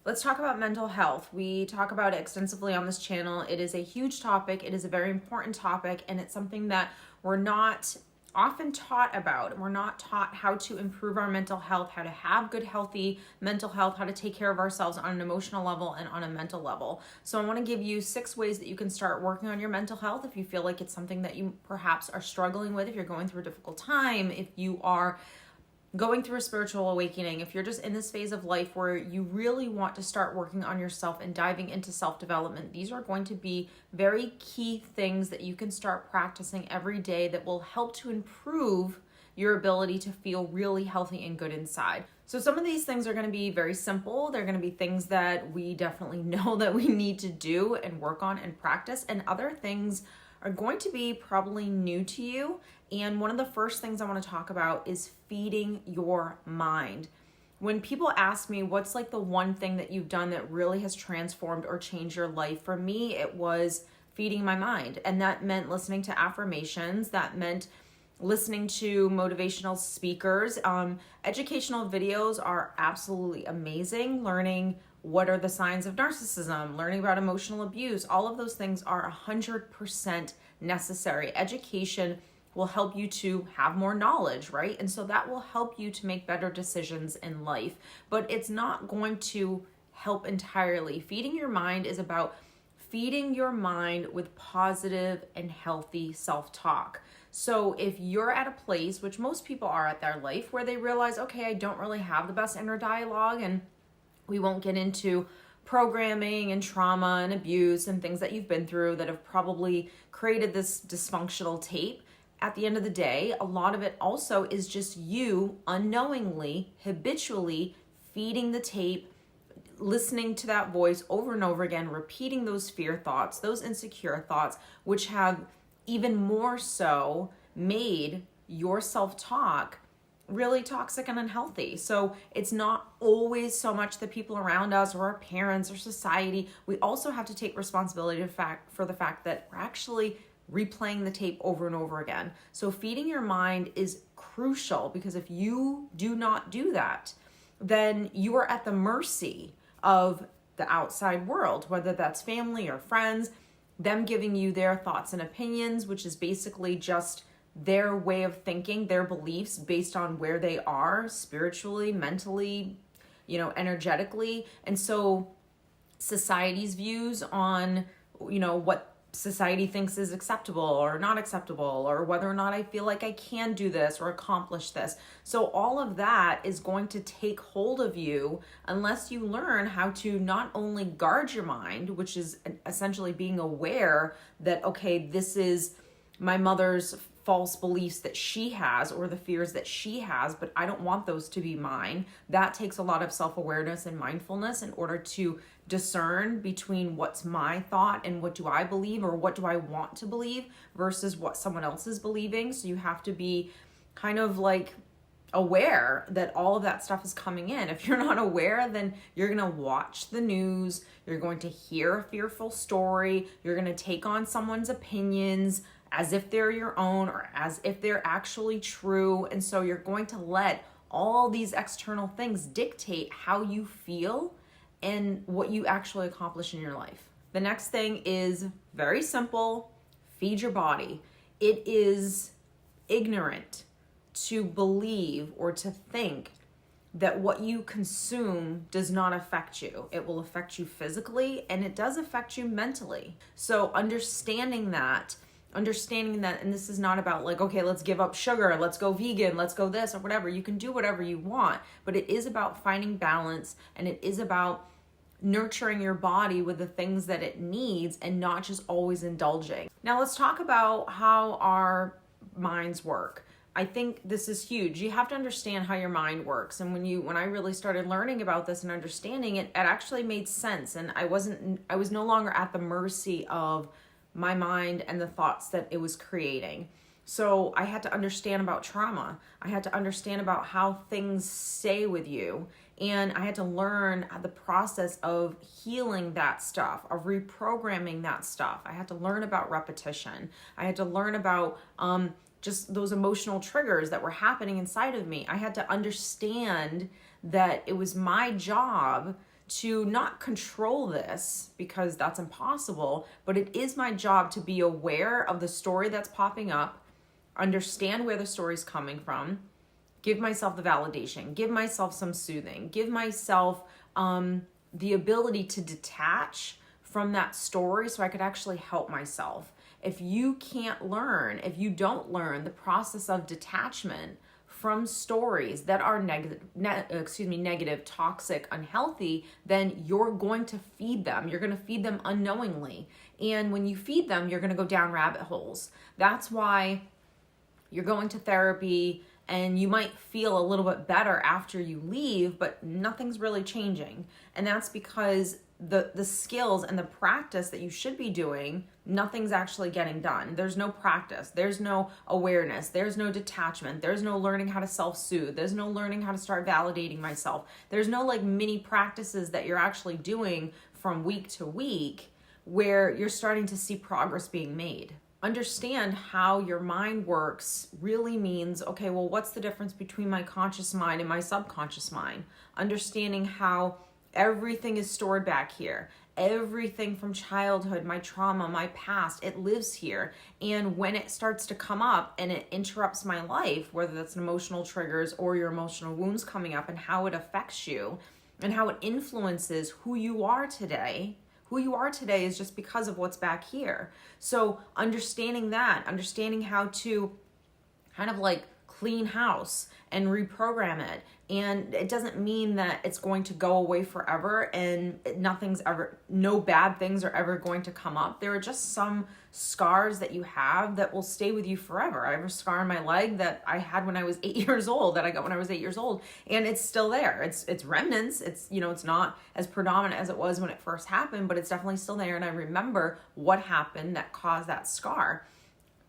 Let's talk about mental health. We talk about it extensively on this channel. It is a huge topic. It is a very important topic, and it's something that we're not often taught about. We're not taught how to improve our mental health, how to have good, healthy mental health, how to take care of ourselves on an emotional level and on a mental level. So I want to give you 6 ways that you can start working on your mental health if you feel like it's something that you perhaps are struggling with, if you're going through a difficult time, if you are going through a spiritual awakening, if you're just in this phase of life where you really want to start working on yourself and diving into self-development. These are going to be very key things that you can start practicing every day that will help to improve your ability to feel really healthy and good inside. So some of these things are going to be very simple. They're going to be things that we definitely know that we need to do and work on and practice, and other things are going to be probably new to you. And one of the first things I want to talk about is feeding your mind. When people ask me what's like the one thing that you've done that really has transformed or changed your life, for me, it was feeding my mind. And that meant listening to affirmations. That meant listening to motivational speakers. Educational videos are absolutely amazing. Learning what are the signs of narcissism, learning about emotional abuse, all of those things are 100% necessary. Education will help you to have more knowledge, right? And so that will help you to make better decisions in life, but it's not going to help entirely. Feeding your mind is about feeding your mind with positive and healthy self-talk. So if you're at a place, which most people are at their life, where they realize, okay, I don't really have the best inner dialogue, and we won't get into programming and trauma and abuse and things that you've been through that have probably created this dysfunctional tape. At the end of the day, a lot of it also is just you unknowingly, habitually feeding the tape, listening to that voice over and over again, repeating those fear thoughts, those insecure thoughts, which have even more so made your self-talk really toxic and unhealthy. So it's not always so much the people around us or our parents or society. We also have to take responsibility for the fact that we're actually replaying the tape over and over again. So feeding your mind is crucial, because if you do not do that, then you are at the mercy of the outside world, whether that's family or friends, them giving you their thoughts and opinions, which is basically just their way of thinking, their beliefs based on where they are spiritually, mentally, energetically. And so society's views on, what society thinks is acceptable or not acceptable, or whether or not I feel like I can do this or accomplish this. So all of that is going to take hold of you unless you learn how to not only guard your mind, which is essentially being aware that, okay, this is my mother's false beliefs that she has or the fears that she has, but I don't want those to be mine. That takes a lot of self-awareness and mindfulness in order to discern between what's my thought and what do I believe or what do I want to believe versus what someone else is believing. So you have to be kind of like aware that all of that stuff is coming in. If you're not aware, then you're going to watch the news, you're going to hear a fearful story, you're going to take on someone's opinions as if they're your own or as if they're actually true. And so you're going to let all these external things dictate how you feel and what you actually accomplish in your life. The next thing is very simple: feed your body. It is ignorant to believe or to think that what you consume does not affect you. It will affect you physically, and it does affect you mentally. So understanding that, and this is not about like, okay, let's give up sugar, let's go vegan, let's go this or whatever. You can do whatever you want, but it is about finding balance, and it is about nurturing your body with the things that it needs and not just always indulging. Now let's talk about how our minds work. I think this is huge. You have to understand how your mind works. And when I really started learning about this and understanding it, it actually made sense. And I was no longer at the mercy of my mind and the thoughts that it was creating. So I had to understand about trauma. I had to understand about how things stay with you. And I had to learn the process of healing that stuff, of reprogramming that stuff. I had to learn about repetition. I had to learn about just those emotional triggers that were happening inside of me. I had to understand that it was my job to not control this because that's impossible, but it is my job to be aware of the story that's popping up, understand where the story's coming from, give myself the validation, give myself some soothing, give myself the ability to detach from that story so I could actually help myself. If you can't learn, if you don't learn the process of detachment from stories that are negative, toxic, unhealthy, then you're going to feed them. You're going to feed them unknowingly. And when you feed them, you're going to go down rabbit holes. That's why you're going to therapy and you might feel a little bit better after you leave, but nothing's really changing. And that's because the skills and the practice that you should be doing, nothing's actually getting done. There's no practice. There's no awareness. There's no detachment. There's no learning how to self-soothe. There's no learning how to start validating myself. There's no like mini practices that you're actually doing from week to week where you're starting to see progress being made. Understand how your mind works really means, okay, well, what's the difference between my conscious mind and my subconscious mind? Understanding how everything is stored back here. Everything from childhood, my trauma, my past, it lives here. And when it starts to come up and it interrupts my life, whether that's emotional triggers or your emotional wounds coming up and how it affects you and how it influences who you are today, who you are today is just because of what's back here. So understanding that, understanding how to kind of like clean house and reprogram it. And it doesn't mean that it's going to go away forever and no bad things are ever going to come up. There are just some scars that you have that will stay with you forever. I have a scar on my leg that I had when I was 8 years old, that I got when I was 8 years old, and it's still there. It's remnants. It's not as predominant as it was when it first happened, but it's definitely still there. And I remember what happened that caused that scar.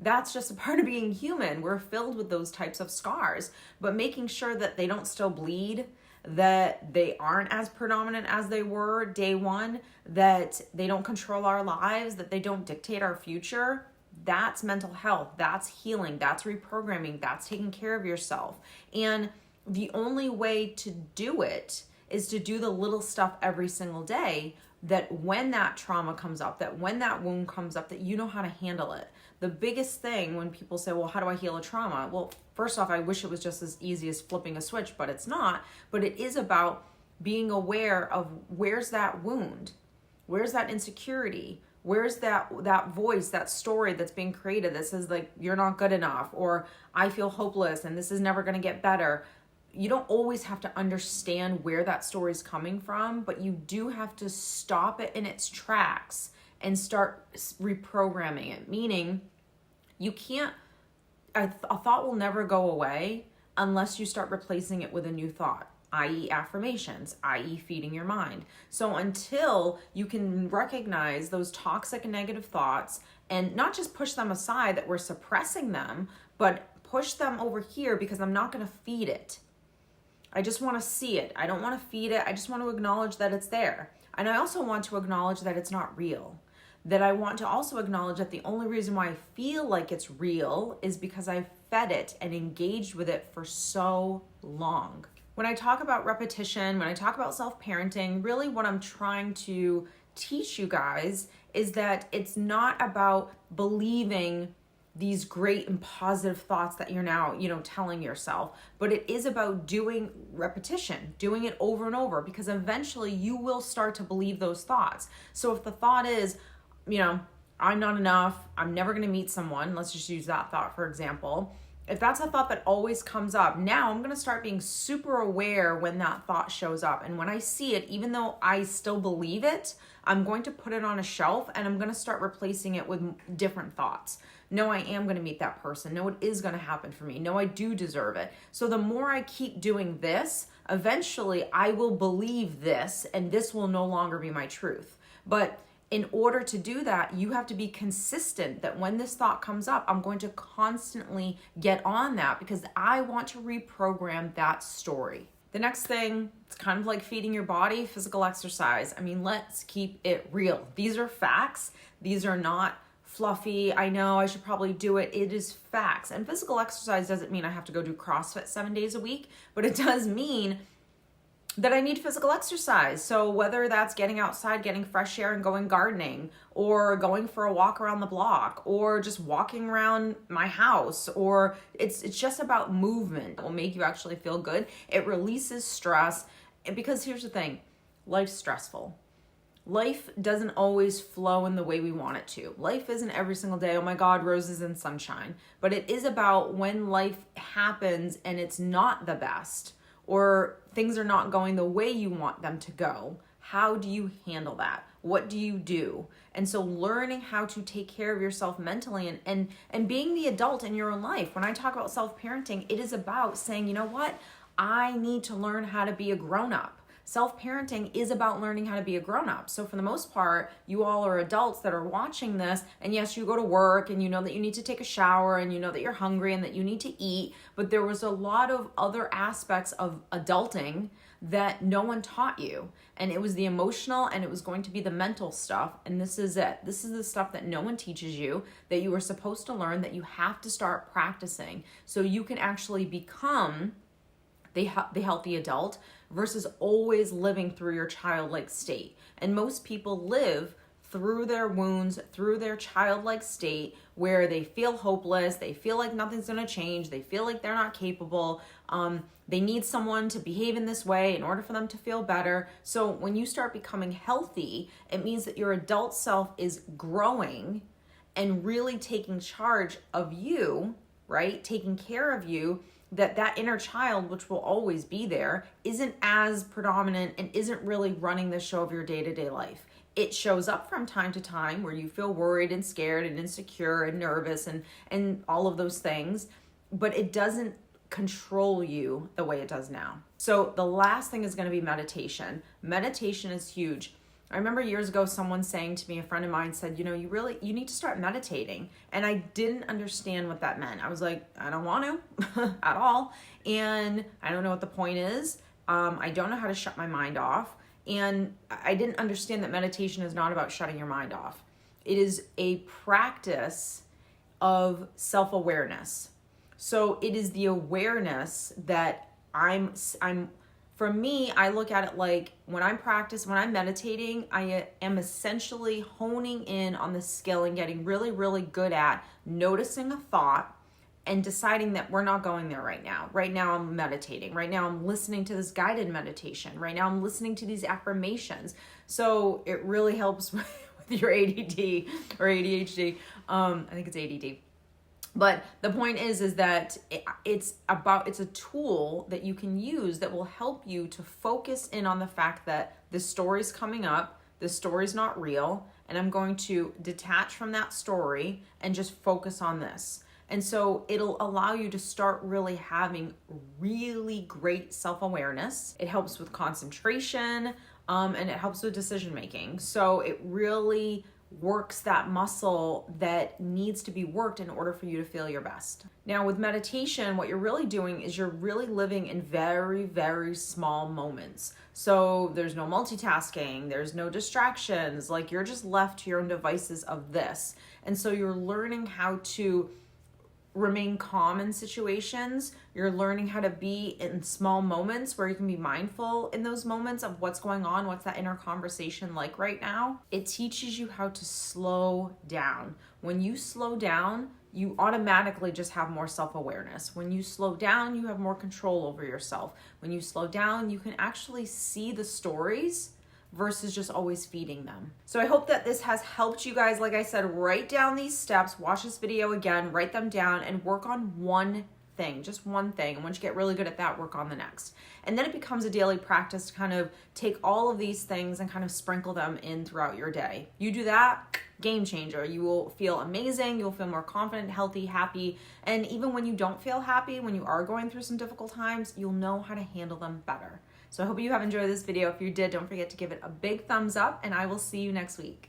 That's just a part of being human. We're filled with those types of scars, but making sure that they don't still bleed, that they aren't as predominant as they were day one, that they don't control our lives, that they don't dictate our future. That's mental health. That's healing. That's reprogramming. That's taking care of yourself. And the only way to do it is to do the little stuff every single day, that when that trauma comes up, that when that wound comes up, that you know how to handle it. The biggest thing when people say, well, how do I heal a trauma? Well, first off, I wish it was just as easy as flipping a switch, but it's not. But it is about being aware of where's that wound? Where's that insecurity? Where's that voice, that story that's being created that says like, you're not good enough, or I feel hopeless and this is never going to get better. You don't always have to understand where that story is coming from, but you do have to stop it in its tracks and start reprogramming it. Meaning, you can't, a thought will never go away unless you start replacing it with a new thought, i.e. affirmations, i.e. feeding your mind. So until you can recognize those toxic and negative thoughts and not just push them aside that we're suppressing them, but push them over here because I'm not going to feed it. I just want to see it. I don't want to feed it. I just want to acknowledge that it's there. And I also want to acknowledge that it's not real. That I want to also acknowledge that the only reason why I feel like it's real is because I fed it and engaged with it for so long. When I talk about repetition, when I talk about self-parenting, really what I'm trying to teach you guys is that it's not about believing these great and positive thoughts that you're now, telling yourself, but it is about doing repetition, doing it over and over, because eventually you will start to believe those thoughts. So if the thought is, I'm not enough, I'm never going to meet someone, let's just use that thought for example. If that's a thought that always comes up, now I'm going to start being super aware when that thought shows up. And when I see it, even though I still believe it, I'm going to put it on a shelf and I'm going to start replacing it with different thoughts. No, I am going to meet that person. No, it is going to happen for me. No, I do deserve it. So the more I keep doing this, eventually I will believe this and this will no longer be my truth. But in order to do that, you have to be consistent that when this thought comes up, I'm going to constantly get on that because I want to reprogram that story. The next thing, it's kind of like feeding your body, physical exercise. I mean, let's keep it real. These are facts. These are not fluffy. I know I should probably do it. It is facts. And physical exercise doesn't mean I have to go do CrossFit 7 days a week, but it does mean that I need physical exercise. So whether that's getting outside, getting fresh air and going gardening, or going for a walk around the block, or just walking around my house, or it's just about movement. It will make you actually feel good. It releases stress. And because here's the thing, life's stressful. Life doesn't always flow in the way we want it to. Life isn't every single day, oh my God, roses and sunshine. But it is about when life happens and it's not the best, or things are not going the way you want them to go. How do you handle that? What do you do? And so learning how to take care of yourself mentally and being the adult in your own life. When I talk about self-parenting, it is about saying, you know what? I need to learn how to be a grown-up. Self-parenting is about learning how to be a grown-up. So for the most part, you all are adults that are watching this, and yes, you go to work and you know that you need to take a shower and you know that you're hungry and that you need to eat, but there was a lot of other aspects of adulting that no one taught you. And it was the emotional and it was going to be the mental stuff. And this is it. This is the stuff that no one teaches you, that you are supposed to learn, that you have to start practicing so you can actually become the healthy adult versus always living through your childlike state. And most people live through their wounds, through their childlike state where they feel hopeless, they feel like nothing's gonna change, they feel like they're not capable, they need someone to behave in this way in order for them to feel better. So when you start becoming healthy, it means that your adult self is growing and really taking charge of you, right? Taking care of you, that inner child, which will always be there, isn't as predominant and isn't really running the show of your day-to-day life. It shows up from time to time where you feel worried and scared and insecure and nervous and all of those things, but it doesn't control you the way it does now. So the last thing is going to be meditation. Meditation is huge. I remember years ago someone saying to me, a friend of mine said, you need to start meditating. And I didn't understand what that meant. I was like, I don't want to at all. And I don't know what the point is. I don't know how to shut my mind off. And I didn't understand that meditation is not about shutting your mind off. It is a practice of self-awareness. So it is the awareness that for me, I look at it like when I'm meditating, I am essentially honing in on the skill and getting really, really good at noticing a thought and deciding that we're not going there right now. Right now I'm meditating. Right now I'm listening to this guided meditation. Right now I'm listening to these affirmations. So it really helps with your ADD or ADHD. I think it's ADD. But the point is that it's a tool that you can use that will help you to focus in on the fact that this story's coming up, this story's not real, and I'm going to detach from that story and just focus on this. And so it'll allow you to start really having really great self-awareness. It helps with concentration, and it helps with decision making. So it really works that muscle that needs to be worked in order for you to feel your best. Now with meditation, what you're really doing is you're really living in very, very small moments. So there's no multitasking, there's no distractions, like you're just left to your own devices of this. And so you're learning how to remain calm in situations. You're learning how to be in small moments where you can be mindful in those moments of what's going on, what's that inner conversation like right now. It teaches you how to slow down. When you slow down, you automatically just have more self-awareness. When you slow down, you have more control over yourself. When you slow down, you can actually see the stories versus just always feeding them. So I hope that this has helped you guys. Like I said, write down these steps, watch this video again, write them down, and work on one thing, just one thing. And once you get really good at that, work on the next. And then it becomes a daily practice to kind of take all of these things and kind of sprinkle them in throughout your day. You do that, game changer. You will feel amazing. You'll feel more confident, healthy, happy. And even when you don't feel happy, when you are going through some difficult times, you'll know how to handle them better. So I hope you have enjoyed this video. If you did, don't forget to give it a big thumbs up, and I will see you next week.